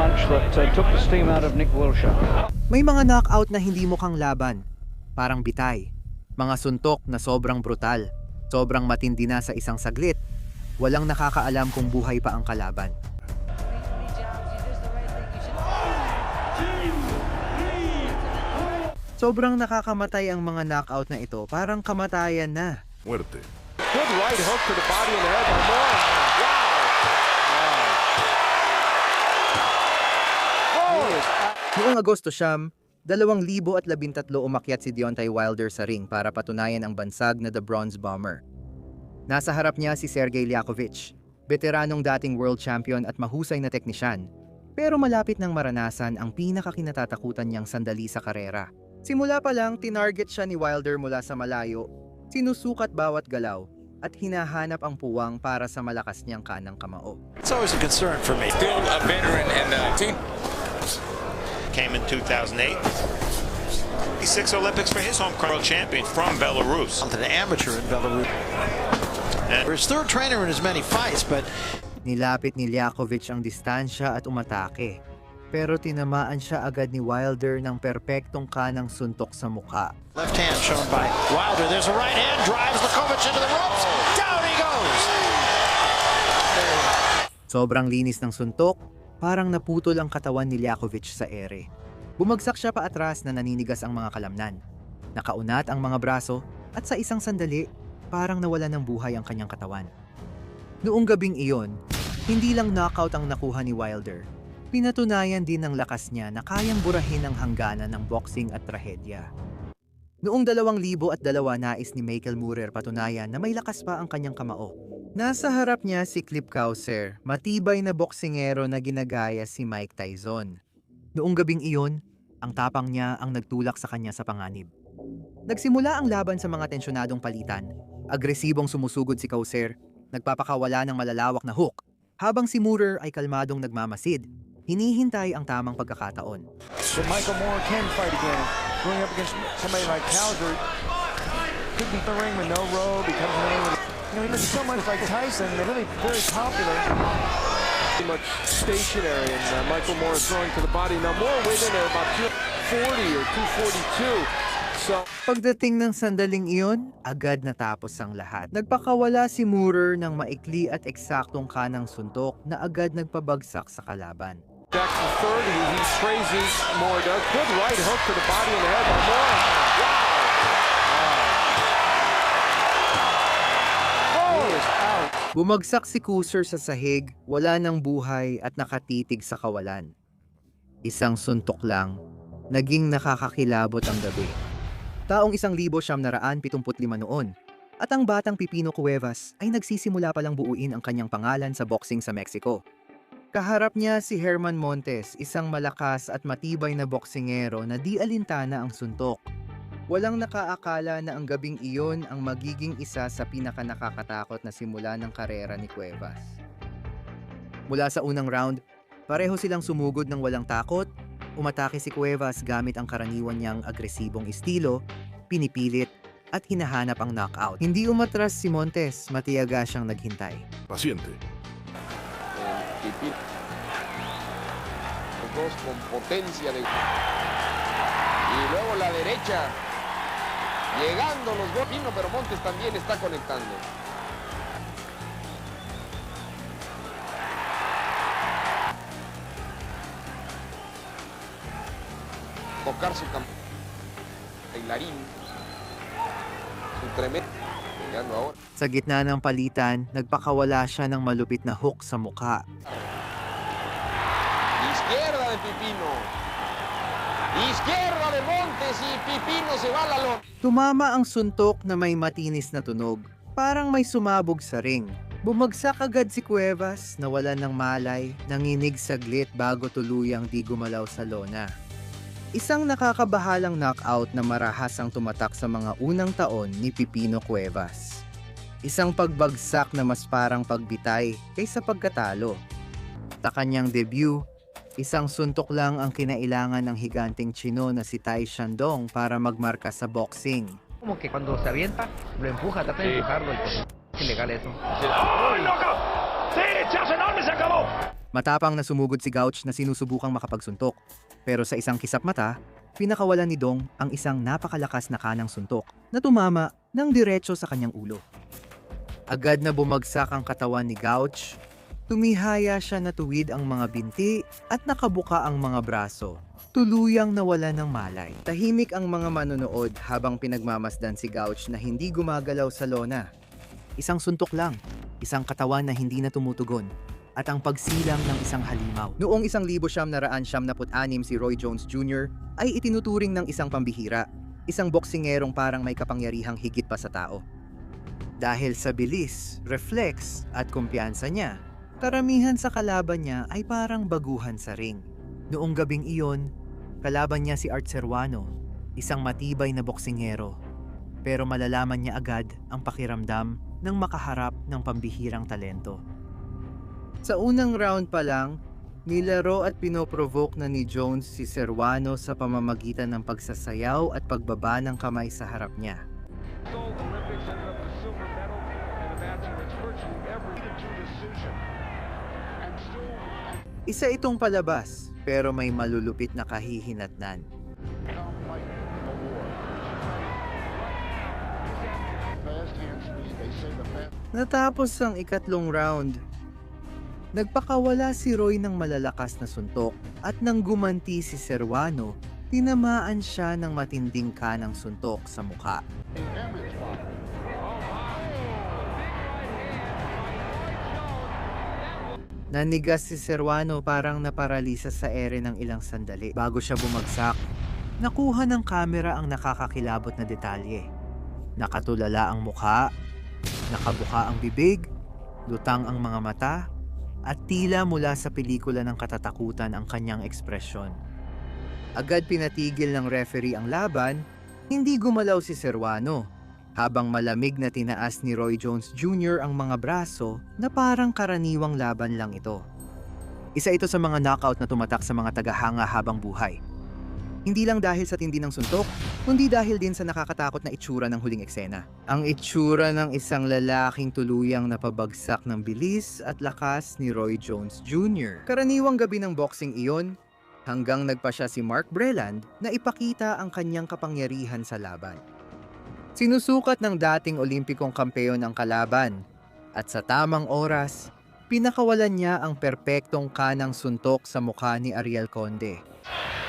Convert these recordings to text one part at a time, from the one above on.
punch that took the steam out of Nick Wilshire. May mga knockout na hindi mukhang laban, parang bitay. Mga suntok na sobrang brutal, sobrang matindi na sa isang saglit. Walang nakakaalam kung buhay pa ang kalaban. Sobrang nakakamatay ang mga knockout na ito, parang kamatayan na. Muerte. Good right hook to the body and the head by Moore. Noong Agosto 2013 umakyat si Deontay Wilder sa ring para patunayan ang bansag na The Bronze Bomber. Nasa harap niya si Sergey Liakovic, veteranong dating world champion at mahusay na teknisyan, pero malapit nang maranasan ang pinakakinatatakutan niyang sandali sa karera. Simula pa lang, tinarget siya ni Wilder mula sa malayo, sinusukat bawat galaw, at hinahanap ang puwang para sa malakas niyang kanang kamao. It's always a concern for me. Still a veteran and team. Came in 2008. 6 Olympics for his home world champion from Belarus. An amateur in Belarus. And his third trainer in as many fights, but Nilapit ni Liakovic ang distansya at umatake. Pero tinamaan siya agad ni Wilder ng perpektong kanang suntok sa mukha. left hand shown by Wilder. There's a right hand, drives Liakovic into the ropes. Down he goes. Sobrang linis ng suntok, parang naputol ang katawan ni Liakovic sa ere. Bumagsak siya paatras na naninigas ang mga kalamnan. Nakaunat ang mga braso at sa isang sandali, parang nawala ng buhay ang kanyang katawan. Noong gabing iyon, hindi lang knockout ang nakuha ni Wilder. Pinatunayan din ng lakas niya na kayang burahin ang hangganan ng boxing at trahedya. Noong 2002 nais ni Michael Moorer patunayan na may lakas pa ang kanyang kamao. Nasa harap niya si Clip Cowser, matibay na boksingero na ginagaya si Mike Tyson. Noong gabing iyon, ang tapang niya ang nagtulak sa kanya sa panganib. Nagsimula ang laban sa mga tensyonadong palitan. Agresibong sumusugod si Cowser, nagpapakawala ng malalawak na hook, habang si Moorer ay kalmadong nagmamasid. Hinihintay ang tamang pagkakataon. So Michael Moore can fight again. Going up against somebody like Cowser could be the ring with no robe, becomes a ring with... You know, he looks so much like Tyson. They're really very popular. Pretty much stationary, and Michael Moore is throwing to the body. Now Moore within at about 240 or 242. So Pagdating ng sandaling iyon, agad natapos ang lahat. Nagpakawala si Moorer ng maikli at eksaktong kanang suntok na agad nagpabagsak sa kalaban. back to third, he's crazy. Moore does. Good right hook to the body and the head by Moore. Wow! He is out. Bumagsak si Cowser sa sahig, wala ng buhay at nakatitig sa kawalan. Isang suntok lang, naging nakakakilabot ang gabi. Taong 1975 noon, at ang batang Pipino Cuevas ay nagsisimula palang buuin ang kanyang pangalan sa boxing sa Mexico. Kaharap niya si Herman Montes, isang malakas at matibay na boksingero na di alintana ang suntok. Walang nakaakala na ang gabing iyon ang magiging isa sa pinakanakakatakot na simula ng karera ni Cuevas. Mula sa unang round, pareho silang sumugod ng walang takot. Umatake si Cuevas gamit ang karaniwan niyang agresibong estilo, pinipilit at hinahanap ang knockout. Hindi umatras si Montes, matiyaga siyang naghintay. Paciente. Los dos con potencia de... Y luego la derecha. Llegando los dos, pero Montes también está conectando. Tocar su bailarín. Su tremendo. Llegando ahora. Sa gitna ng palitan, nagpakawala siya ng malupit na hook sa mukha. Izquierda de Pipino. Izquierda de Montes y Pipino se va a la lona. Tumama ang suntok na may matinis na tunog. Parang may sumabog sa ring. Bumagsak agad si Cuevas, nawalan ng malay, nanginig saglit bago tuluyang di gumalaw sa lona. Isang nakakabahalang knockout na marahas ang tumatak sa mga unang taon ni Pipino Cuevas. Isang pagbagsak na mas parang pagbitay kaysa pagkatalo. Sa kanyang debut, isang suntok lang ang kinailangan ng higanting Chino na si Tai Shandong para magmarka sa boxing. Como que cuando se avienta, lo empuja, trata de empujarlo y pues es ilegal eso. Matapang na sumugod si Gouch na sinusubukang makapagsuntok. Pero sa isang kisap mata, pinakawalan ni Dong ang isang napakalakas na kanang suntok na tumama ng diretso sa kanyang ulo. Agad na bumagsak ang katawan ni Gouch. Tumihaya siya na tuwid ang mga binti at nakabuka ang mga braso. Tuluyang nawala ng malay. Tahimik ang mga manonood habang pinagmamasdan si Gouch na hindi gumagalaw sa lona. Isang suntok lang, isang katawan na hindi na tumutugon, at ang pagsilang ng isang halimaw. Noong 1976 si Roy Jones Jr. ay itinuturing ng isang pambihira, isang boksingerong parang may kapangyarihang higit pa sa tao. Dahil sa bilis, reflex at kumpiyansa niya, karamihan sa kalaban niya ay parang baguhan sa ring. Noong gabing iyon, kalaban niya si Art Ceruano, isang matibay na boksingero. Pero malalaman niya agad ang pakiramdam ng makaharap ng pambihirang talento. Sa unang round pa lang, nilaro at pinoprovoke na ni Jones si Ceruano sa pamamagitan ng pagsasayaw at pagbaba ng kamay sa harap niya. Isa itong palabas, pero may malulupit na kahihinatnan. Natapos ang ikatlong round, nagpakawala si Roy ng malalakas na suntok at nang gumanti si Ceruano, tinamaan siya ng matinding kanang suntok sa mukha. Nanigas si Ceruano parang naparalisa sa ere ng ilang sandali. Bago siya bumagsak, nakuha ng kamera ang nakakakilabot na detalye. Nakatulala ang mukha, nakabuka ang bibig, lutang ang mga mata, at tila mula sa pelikula ng katatakutan ang kanyang ekspresyon. Agad pinatigil ng referee ang laban, hindi gumalaw si Ceruano, habang malamig na tinaas ni Roy Jones Jr. ang mga braso na parang karaniwang laban lang ito. Isa ito sa mga knockout na tumatak sa mga tagahanga habang buhay. Hindi lang dahil sa tindi ng suntok, kundi dahil din sa nakakatakot na itsura ng huling eksena. Ang itsura ng isang lalaking tuluyang napabagsak ng bilis at lakas ni Roy Jones Jr. Karaniwang gabi ng boxing iyon, hanggang nagpa siya si Mark Breland na ipakita ang kanyang kapangyarihan sa laban. Sinusukat ng dating Olimpikong kampeon ang kalaban, at sa tamang oras, pinakawalan niya ang perpektong kanang suntok sa mukha ni Ariel Conde.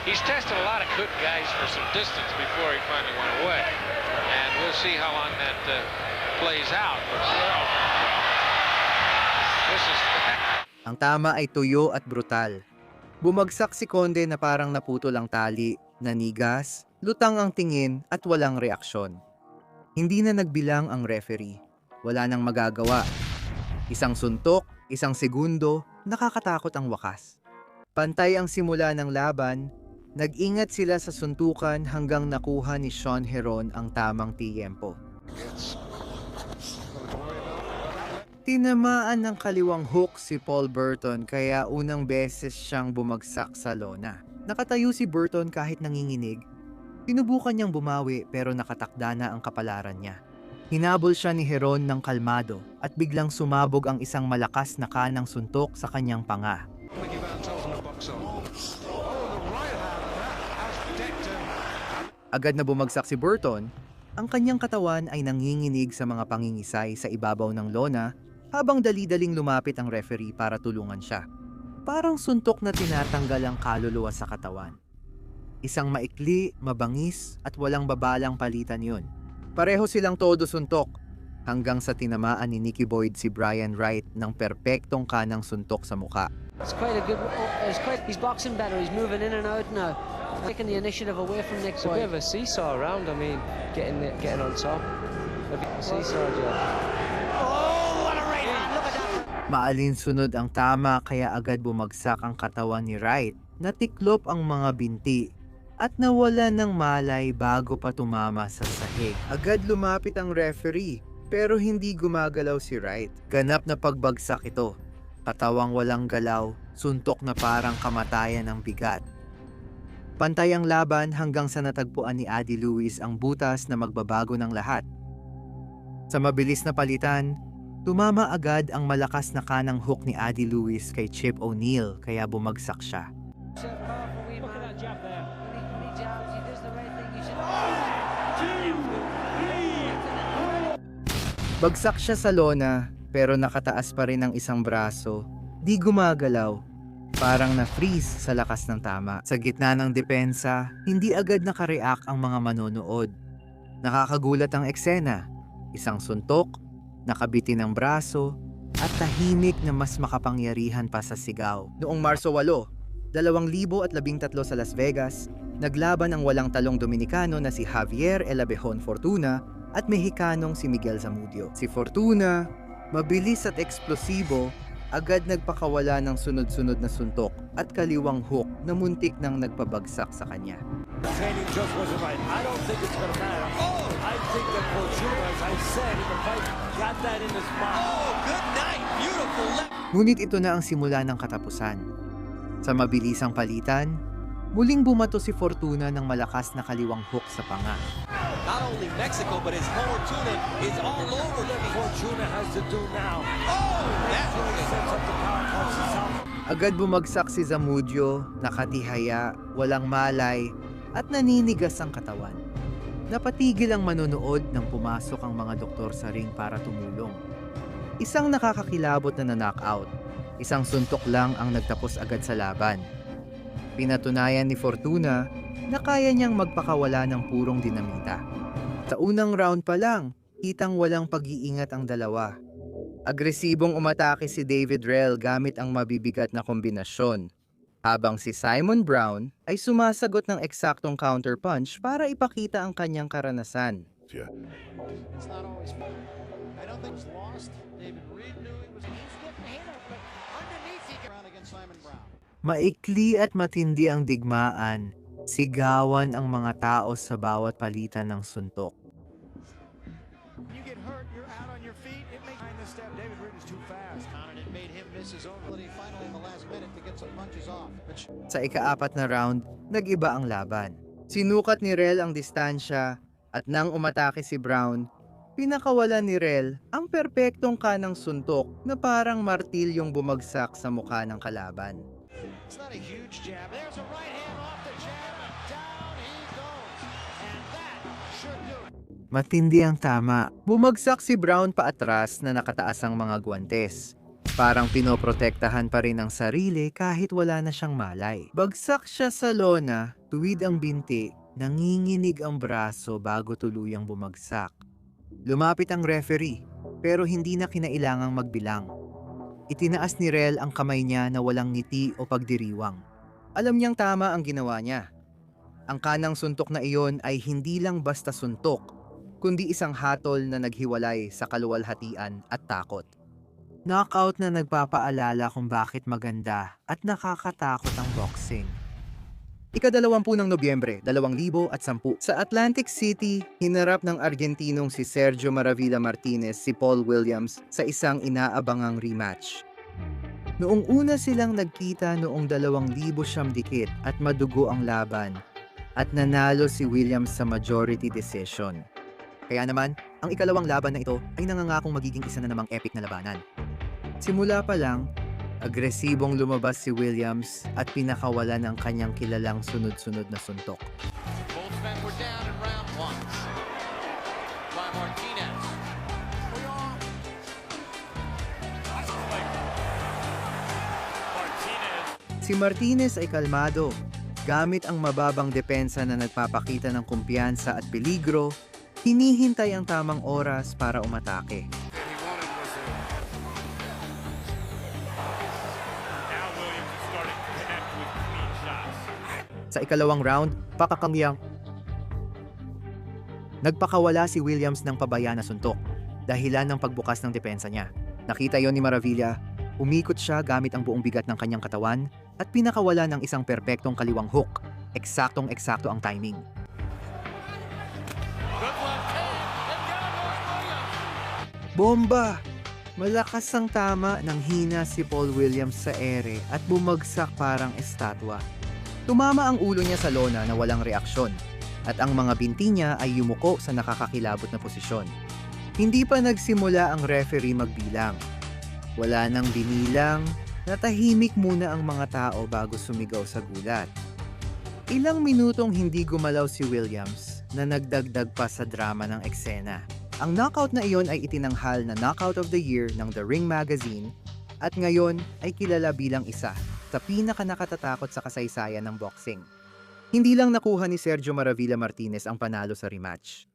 He's tested a lot of good guys for some distance before he finally went away. And we'll see how long that plays out. This is... Ang tama ay tuyo at brutal. Bumagsak si Conde na parang naputol ang tali, nanigas, lutang ang tingin at walang reaksyon. Hindi na nagbilang ang referee. Wala nang magagawa. Isang suntok, isang segundo, nakakatakot ang wakas. Pantay ang simula ng laban, nag-ingat sila sa suntukan hanggang nakuha ni Sean Heron ang tamang tiyempo. Tinamaan ng kaliwang hook si Paul Burton kaya unang beses siyang bumagsak sa lona. Nakatayo si Burton kahit nanginginig. Sinubukan niyang bumawi pero nakatakda na ang kapalaran niya. Hinabol siya ni Heron ng kalmado at biglang sumabog ang isang malakas na kanang suntok sa kanyang panga. Agad na bumagsak si Burton, ang kanyang katawan ay nanginginig sa mga pangingisay sa ibabaw ng lona habang dali-daling lumapit ang referee para tulungan siya. Parang suntok na tinatanggal ang kaluluwa sa katawan. Isang maikli, mabangis at walang babalang palitan yun. Pareho silang todo suntok hanggang sa tinamaan ni Nicky Boyd si Brian Wright ng perpektong kanang suntok sa mukha. It's quite a good. He's boxing better. He's moving in and out now, taking the initiative away from Nick Boyd. It's a bit of a seesaw round. I mean, getting on top. A bit of a seesaw job. Oh, what a right hand! Look at that. Maalinsunod ang tama kaya agad bumagsak ang katawan ni Wright. Natiklop ang mga binti at nawala ng malay bago pa tumama sa sahig. Agad lumapit ang referee pero hindi gumagalaw si Wright. Ganap na pagbagsak ito. Katawang walang galaw, suntok na parang kamatayan ng bigat. Pantay ang laban hanggang sa natagpuan ni Adi Luis ang butas na magbabago ng lahat. Sa mabilis na palitan, Tumama agad ang malakas na kanang hook ni Adi Lewis kay Chip O'Neal kaya bumagsak siya. Bagsak siya sa lona pero nakataas pa rin ang isang braso. Di gumagalaw. Parang na-freeze sa lakas ng tama. Sa gitna ng depensa, hindi agad nakareact ang mga manonood. Nakakagulat ang eksena. Isang suntok, nakabitin ng braso, at tahimik na mas makapangyarihan pa sa sigaw. Noong Marso 8, 2013 sa Las Vegas, naglaban ang walang talong Dominikano na si Javier Elabejon Fortuna at Mexicanong si Miguel Zamudio. Si Fortuna, mabilis at eksplosibo, agad nagpakawala ng sunod-sunod na suntok at kaliwang hook na muntik nang nagpabagsak sa kanya. Ngunit ito na ang simula ng katapusan. Sa mabilisang palitan, muling bumato si Fortuna ng malakas na kaliwang hook sa panga. Not only Mexico, but his Fortuna is all over the Fortuna has to do now. Oh, that really sets up the power punch itself. Agad bumagsak si Zamudio, nakatihaya, walang malay, at naninigas ang katawan. Napatigil ang manonood nang pumasok ang mga doktor sa ring para tumulong. Isang nakakakilabot na knockout, isang suntok lang ang nagtapos agad sa laban. Pinatunayan ni Fortuna na kaya niyang magpakawala ng purong dinamita. Sa unang round pa lang, kitang walang pag-iingat ang dalawa. Agresibong umatake si David Rell gamit ang mabibigat na kombinasyon, habang si Simon Brown ay sumasagot ng eksaktong counterpunch para ipakita ang kanyang karanasan. Maikli at matindi ang digmaan. Sigawan ang mga tao sa bawat palitan ng suntok. Sa ika-4 na round, nag-iba ang laban. Sinukat ni Rell ang distansya at nang umatake si Brown, pinakawalan ni Rell ang perpektong kanang suntok na parang martilyong bumagsak sa mukha ng kalaban. It's not a huge jab. There's a right hand off the jab. Down he goes. And that should do it. Matindi ang tama. Bumagsak si Brown paatras na nakataas ang mga guwantes. Parang pinoprotektahan pa rin ang sarili kahit wala na siyang malay. Bagsak siya sa lona, tuwid ang binti, nanginginig ang braso bago tuluyang bumagsak. Lumapit ang referee, pero hindi na kinailangang magbilang. Itinaas ni Rell ang kamay niya na walang ngiti o pagdiriwang. Alam niyang tama ang ginawa niya. Ang kanang suntok na iyon ay hindi lang basta suntok, kundi isang hatol na naghiwalay sa kaluwalhatian at takot. Knockout na nagpapaalala kung bakit maganda at nakakatakot ang boxing. Ika-20 ng Nobyembre, 2010, sa Atlantic City, hinarap ng Argentinong si Sergio Maravilla Martinez si Paul Williams sa isang inaabangang rematch. Noong una silang nagkita noong 2000 siyam dikit at madugo ang laban, at nanalo si Williams sa majority decision. Kaya naman, ang ikalawang laban na ito ay nangangakong magiging isa na namang epic na labanan. Simula pa lang, agresibong lumabas si Williams at pinakawalan ang kanyang kilalang sunod-sunod na suntok. Both men were down in round 1 by Martinez. Si Martinez ay kalmado, gamit ang mababang depensa na nagpapakita ng kumpiyansa at peligro, hinihintay ang tamang oras para umatake. Sa ikalawang round, nagpakawala si Williams ng pabaya na suntok, dahilan ng pagbukas ng depensa niya. Nakita yon ni Maravilla, umikot siya gamit ang buong bigat ng kanyang katawan at pinakawala ng isang perpektong kaliwang hook. Eksaktong-eksakto ang timing. Bomba! Malakas ang tama ng hina si Paul Williams sa ere at bumagsak parang estatwa. Tumama ang ulo niya sa lona na walang reaksyon at ang mga binti niya ay yumuko sa nakakakilabot na posisyon. Hindi pa nagsimula ang referee magbilang. Wala nang binilang, natahimik muna ang mga tao bago sumigaw sa gulat. Ilang minutong hindi gumalaw si Williams na nagdagdag pa sa drama ng eksena. Ang knockout na iyon ay itinanghal na Knockout of the Year ng The Ring Magazine at ngayon ay kilala bilang isa sa pinaka-nakatatakot sa kasaysayan ng boxing. Hindi lang nakuha ni Sergio Maravilla Martinez ang panalo sa rematch.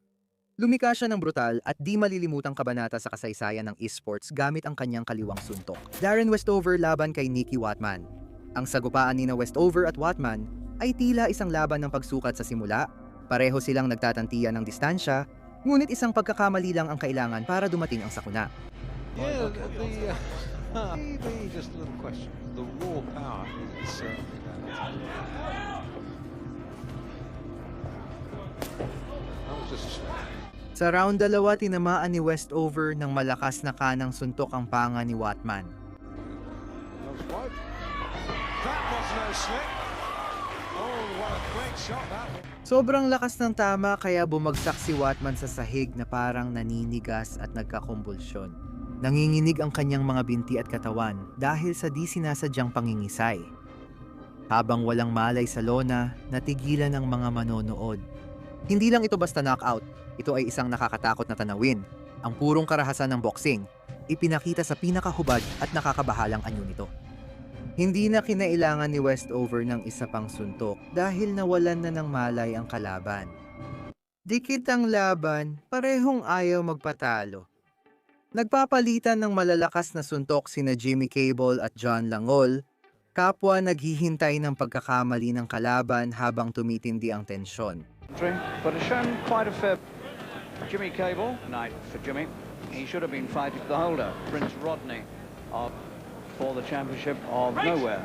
Lumika siya ng brutal at di malilimutang kabanata sa kasaysayan ng esports gamit ang kanyang kaliwang suntok. Darren Westover laban kay Nicky Watman. Ang sagupaan ni Westover at Watman ay tila isang laban ng pagsukat sa simula. Pareho silang nagtatantiyan ng distansya, ngunit isang pagkakamali lang ang kailangan para dumating ang sakuna. Yeah, maybe just a little question. The raw power is certainly that. That was just Sa round 2, tinamaan ni Westover ng malakas na kanang suntok ang panga ni Watman. Sobrang lakas ng tama kaya bumagsak si Watman sa sahig na parang naninigas at nagkakumbulsyon. Nanginginig ang kanyang mga binti at katawan dahil sa di sinasadyang pangingisay. Habang walang malay sa lona, natigilan ang mga manonood. Hindi lang ito basta knockout, ito ay isang nakakatakot na tanawin. Ang purong karahasan ng boxing, ipinakita sa pinakahubad at nakakabahalang anyo nito. Hindi na kinailangan ni Westover ng isa pang suntok dahil nawalan na ng malay ang kalaban. Dikit ang laban, parehong ayaw magpatalo. Nagpapalitan ng malalakas na suntok sina Jimmy Cable at John Langol, kapwa naghihintay ng pagkakamali ng kalaban habang tumitindi ang tensyon. But has shown quite a fair... Jimmy Cable, night for Jimmy. He should have been fighting the holder, Prince Rodney, for the championship of nowhere.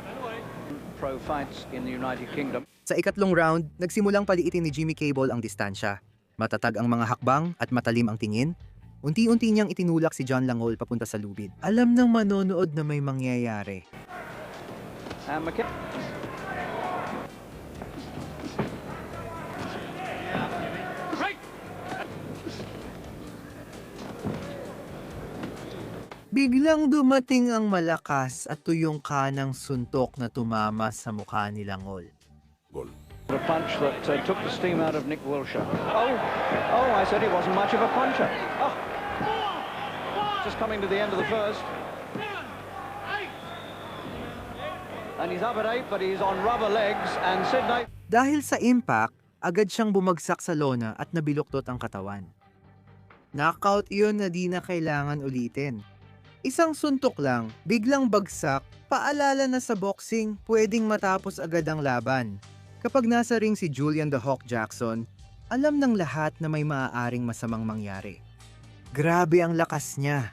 Pro fights in the United Kingdom. Sa ikatlong round, nagsimulang paliitin ni Jimmy Cable ang distansya. Matatag ang mga hakbang at matalim ang tingin. Unti-unti niyang itinulak si John Langol papunta sa lubid. Alam ng manonood na may mangyayari. And Biglang dumating ang malakas at tuyong kanang suntok na tumama sa mukha ni Langol. a punch that took the steam out of Nick Wilshire. Oh, I said he wasn't much of a puncher. Oh. Just coming to the end of the first. And he's up at 8, but he's on rubber legs, and Sydney... Dahil sa impact, agad siyang bumagsak sa lona at nabiluktot ang katawan. Knockout iyon na di na kailangan ulitin. Isang suntok lang, biglang bagsak, paalala na sa boxing, pwedeng matapos agad ang laban. Kapag nasa ring si Julian the Hawk Jackson, alam ng lahat na may maaaring masamang mangyari. Grabe ang lakas niya.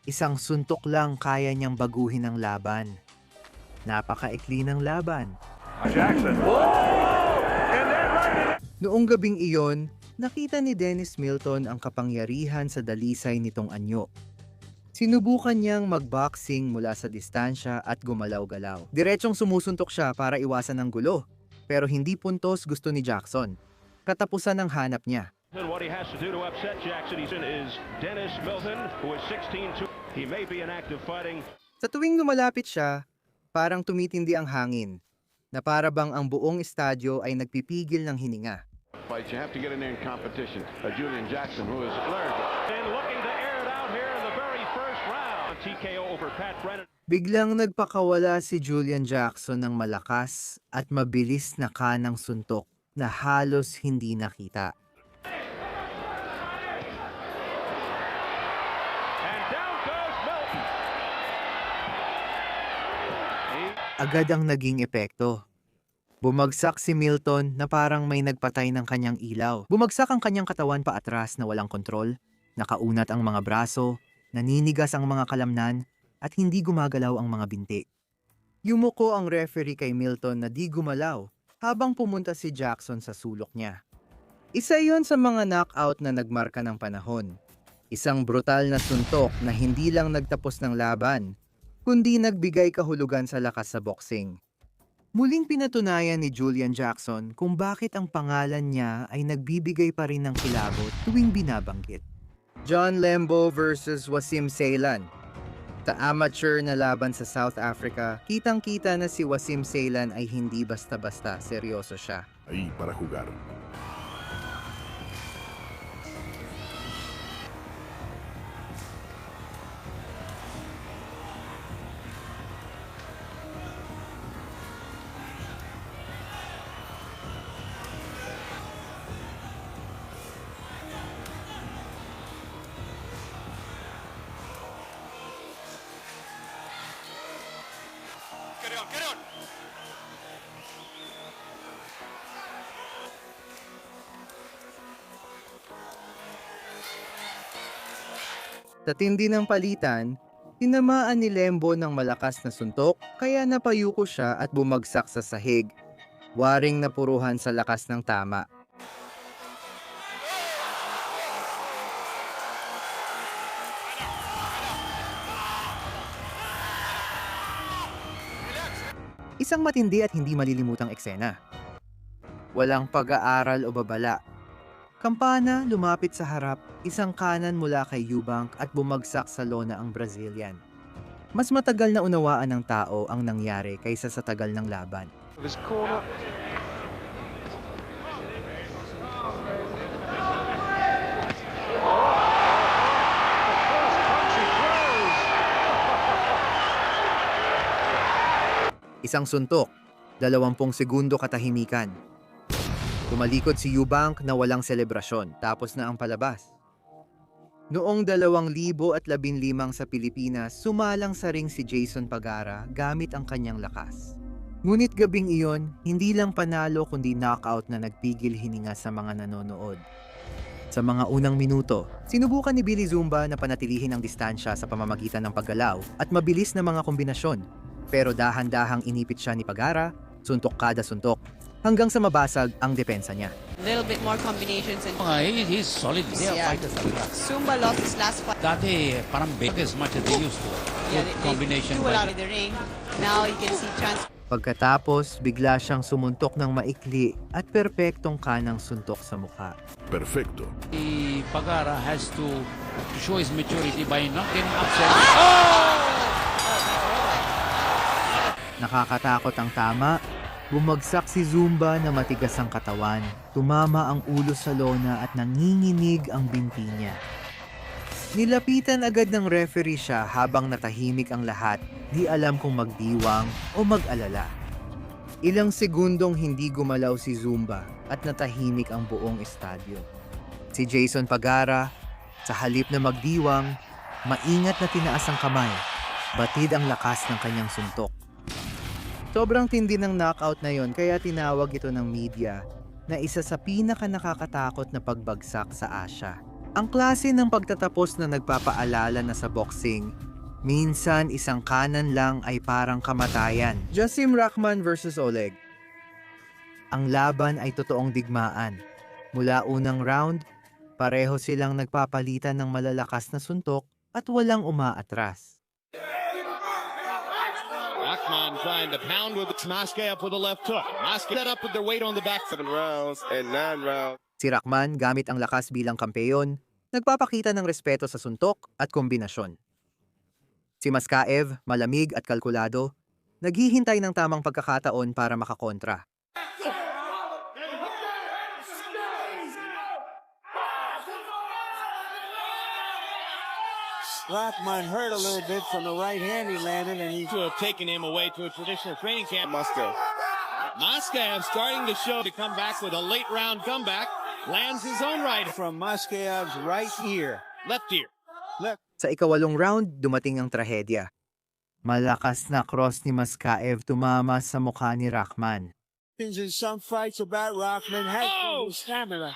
Isang suntok lang kaya niyang baguhin ang laban. Napakaikli ng laban. Jackson. Noong gabing iyon, nakita ni Dennis Milton ang kapangyarihan sa dalisay nitong anyo. Sinubukan niyang magboxing mula sa distansya at gumalaw-galaw. Diretsong sumusuntok siya para iwasan ang gulo. Pero hindi puntos gusto ni Jackson. Katapusan ng hanap niya. What he has to do to upset Jackson is Dennis Milton, who is 16-2. He may be an active fighting. Sa tuwing lumalapit siya, parang tumitindi ang hangin, na para bang ang buong estadyo ay nagpipigil ng hininga. You have to get in there in competition. Julian Jackson, who is learned. And looking to air it out here in the very first round. TKO over Pat Brennan. Biglang nagpakawala si Julian Jackson ng malakas at mabilis na kanang suntok na halos hindi nakita. And down goes Milton. Agad ang naging epekto. Bumagsak si Milton na parang may nagpatay ng kanyang ilaw. Bumagsak ang kanyang katawan paatras na walang kontrol, nakaunat ang mga braso, naninigas ang mga kalamnan, at hindi gumagalaw ang mga binti. Yumuko ang referee kay Milton na di gumalaw habang pumunta si Jackson sa sulok niya. Isa yon sa mga knockout na nagmarka ng panahon. Isang brutal na suntok na hindi lang nagtapos ng laban, kundi nagbigay kahulugan sa lakas sa boxing. Muling pinatunayan ni Julian Jackson kung bakit ang pangalan niya ay nagbibigay pa rin ng kilabot tuwing binabanggit. John Lembo versus Wasim Ceylan. Sa amateur na laban sa South Africa, kitang-kita na si Wasim Ceylan ay hindi basta-basta, seryoso siya. Ahí para jugar. Get on. Sa tindi ng palitan, tinamaan ni Lembo ng malakas na suntok kaya napayuko siya at bumagsak sa sahig. Waring napuruhan sa lakas ng tama. Isang matindi at hindi malilimutang eksena. Walang pag-aaral o babala. Kampana lumapit sa harap, isang kanan mula kay Eubank at bumagsak sa lona ang Brazilian. Mas matagal na unawaan ng tao ang nangyari kaysa sa tagal ng laban. His corner. Isang suntok, 20 segundo katahimikan. Tumalikod si Eubank na walang selebrasyon, tapos na ang palabas. Noong 2015 sa Pilipinas, sumalang sa ring si Jason Pagara gamit ang kanyang lakas. Ngunit gabing iyon, hindi lang panalo kundi knockout na nagpigil hininga sa mga nanonood. Sa mga unang minuto, sinubukan ni Billy Zumba na panatilihin ang distansya sa pamamagitan ng paggalaw at mabilis na mga kombinasyon. Pero dahan-dahang inipit siya ni Pagara, suntok kada suntok, hanggang sa mabasag ang depensa niya. Little bit more combinations and He's solid. They are fighters talaga. Zumba lost his last fight. Dati parang big as much as they used to. Yeah, Good combination. they do a lot in the ring. Now you can see chance. Pagkatapos, bigla siyang sumuntok ng maikli at perpektong kanang suntok sa mukha. Perfecto. Pagara has to show his maturity by not getting upset. Nakakatakot ang tama. Bumagsak si Zumba na matigas ang katawan, tumama ang ulo sa lona at nanginginig ang binti niya. Nilapitan agad ng referee siya habang natahimik ang lahat, di alam kung magdiwang o mag-alala. Ilang segundong hindi gumalaw si Zumba at natahimik ang buong estadyo. Si Jason Pagara, sa halip na magdiwang, maingat na tinaas ang kamay, batid ang lakas ng kanyang suntok. Sobrang tindi ng knockout na yon kaya tinawag ito ng media na isa sa pinaka-nakakatakot na pagbagsak sa Asia. Ang klase ng pagtatapos na nagpapaalala na sa boxing, minsan isang kanan lang ay parang kamatayan. Jasim Rahman versus Oleg. Ang laban ay totoong digmaan. Mula unang round, pareho silang nagpapalitan ng malalakas na suntok at walang umaatras. Rahman trying to pound with Maske up with a left hook. Maske set up with their weight on the back. 7 rounds and 9 rounds. Si Rahman, gamit ang lakas bilang kampeyon, nagpapakita ng respeto sa suntok at kombinasyon. Si Maskaev, malamig at kalkulado, naghihintay ng tamang pagkakataon para makakontra. Rahman hurt a little bit from the right hand he landed, and he to have taken him away to a traditional training camp. Maskaev starting to show to come back with a late round comeback. Lands his own right from Maskaev's right ear. Left ear. Sa ikawalong round, dumating ang trahedya. Malakas na cross ni Maskaev tumama sa mukha ni Rahman. In some fights about Rahman has stamina.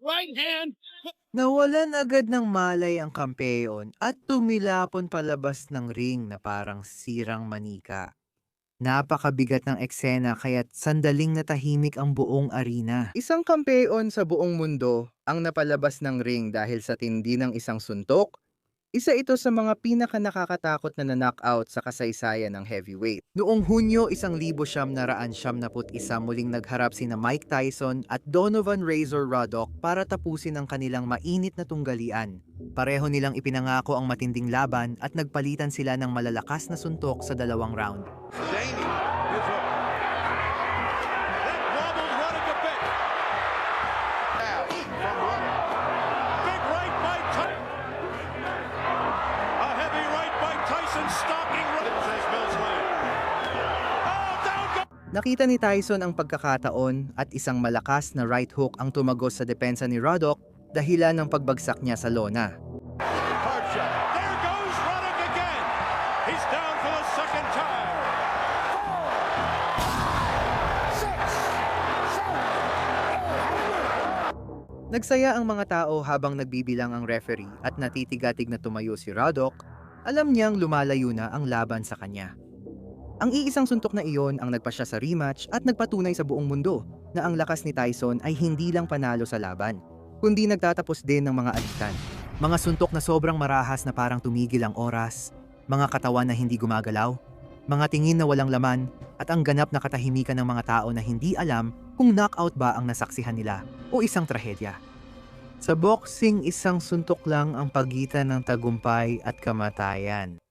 Right hand. Nawalan agad ng malay ang kampeon at tumilapon palabas ng ring na parang sirang manika. Napakabigat ng eksena kaya't sandaling natahimik ang buong arena. Isang kampeon sa buong mundo ang napalabas ng ring dahil sa tindi ng isang suntok, Isa ito sa mga pinaka-nakakatakot na knockout sa kasaysayan ng heavyweight. Noong Hunyo 1971, muling nagharap sina Mike Tyson at Donovan Razor Ruddock para tapusin ang kanilang mainit na tunggalian. Pareho nilang ipinangako ang matinding laban at nagpalitan sila ng malalakas na suntok sa 2 round. Nakita ni Tyson ang pagkakataon at isang malakas na right hook ang tumagos sa depensa ni Ruddock dahilan ng pagbagsak niya sa lona. Hard shot. There goes Ruddock again. He's down for the second time. 4, 6, 7, 8. Nagsaya ang mga tao habang nagbibilang ang referee at natitigatig na tumayo si Ruddock. Alam niyang lumalayo na ang laban sa kanya. Ang iisang suntok na iyon ang nagpasya sa rematch at nagpatunay sa buong mundo na ang lakas ni Tyson ay hindi lang panalo sa laban, kundi nagtatapos din ng mga alitan. Mga suntok na sobrang marahas na parang tumigil ang oras, mga katawan na hindi gumagalaw, mga tingin na walang laman, at ang ganap na katahimikan ng mga tao na hindi alam kung knockout ba ang nasaksihan nila o isang trahedya. Sa boxing, isang suntok lang ang pagitan ng tagumpay at kamatayan.